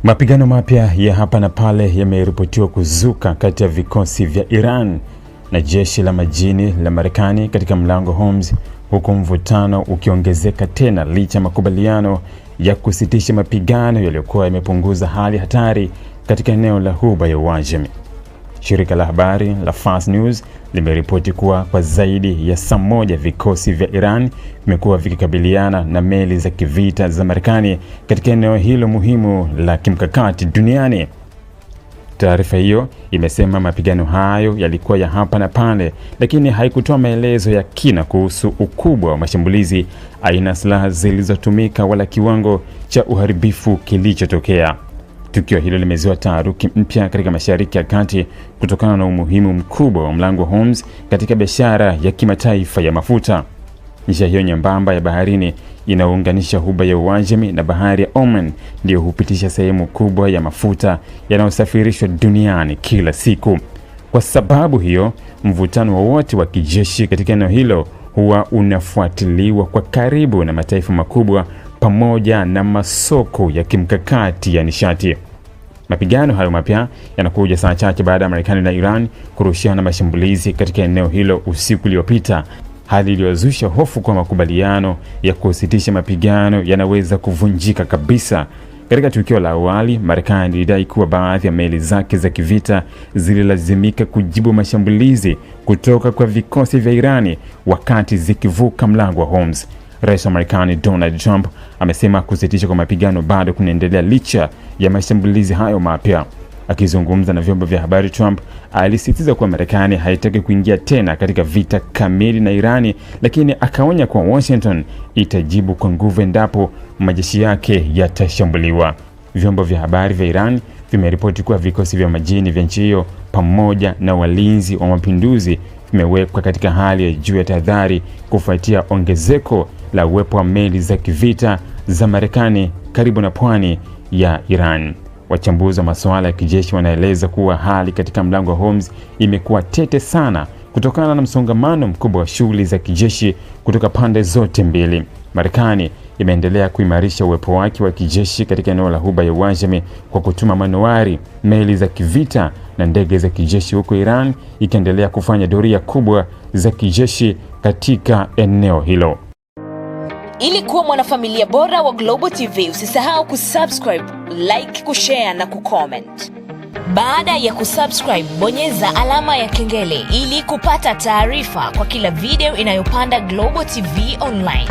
Mapigano mapya ya hapa na pale yameripotiwa kuzuka kati ya vikosi vya Iran na jeshi la majini la Marekani katika mlango Hormuz, huku mvutano ukiongezeka tena licha ya makubaliano ya kusitisha mapigano yaliyokuwa yamepunguza hali hatari katika eneo la Ghuba ya Uajemi. Shirika la habari la Fars News limeripoti kuwa kwa zaidi ya saa moja vikosi vya Iran vimekuwa vikikabiliana na meli za kivita za Marekani katika eneo hilo muhimu la kimkakati duniani. Taarifa hiyo imesema mapigano hayo yalikuwa ya hapa na pale, lakini haikutoa maelezo ya kina kuhusu ukubwa wa mashambulizi, aina silaha zilizotumika wala kiwango cha uharibifu kilichotokea. Tukio hilo limezua taharuki mpya katika Mashariki ya Kati kutokana na umuhimu mkubwa wa mlango Hormuz katika biashara ya kimataifa ya mafuta. Njia hiyo nyembamba ya baharini inaunganisha Ghuba ya Uajemi na bahari ya Oman ndio hupitisha sehemu kubwa ya mafuta yanayosafirishwa duniani kila siku. Kwa sababu hiyo, mvutano wowote wa kijeshi katika eneo hilo huwa unafuatiliwa kwa karibu na mataifa makubwa pamoja na masoko ya kimkakati ya nishati. Mapigano hayo mapya yanakuja saa chache baada ya Marekani na Iran kurushiana mashambulizi katika eneo hilo usiku uliopita, hali iliyozusha hofu kwa makubaliano ya kusitisha mapigano yanaweza kuvunjika kabisa. Katika tukio la awali, Marekani ilidai kuwa baadhi ya meli zake za kivita zililazimika kujibu mashambulizi kutoka kwa vikosi vya Irani wakati zikivuka mlango wa Hormuz. Rais wa Marekani Donald Trump amesema kusitisha kwa mapigano bado kunaendelea licha ya mashambulizi hayo mapya. Akizungumza na vyombo vya habari, Trump alisisitiza kuwa Marekani haitaki kuingia tena katika vita kamili na Irani, lakini akaonya kuwa Washington itajibu kwa nguvu endapo majeshi yake yatashambuliwa. Vyombo vya habari vya Iran vimeripoti kuwa vikosi vya majini vya nchi hiyo pamoja na walinzi wa mapinduzi vimewekwa katika hali ya juu ya tahadhari kufuatia ongezeko la uwepo wa meli za kivita za Marekani karibu na pwani ya Iran. Wachambuzi wa masuala ya kijeshi wanaeleza kuwa hali katika mlango wa Hormuz imekuwa tete sana kutokana na msongamano mkubwa wa shughuli za kijeshi kutoka pande zote mbili. Marekani imeendelea kuimarisha uwepo wake wa kijeshi katika eneo la Ghuba ya Uajemi kwa kutuma manowari, meli za kivita na ndege za kijeshi, huko Iran ikiendelea kufanya doria kubwa za kijeshi katika eneo hilo. Ili kuwa mwanafamilia bora wa Global TV, usisahau kusubscribe, like, kushare na kucomment. Baada ya kusubscribe, bonyeza alama ya kengele ili kupata taarifa kwa kila video inayopanda Global TV Online.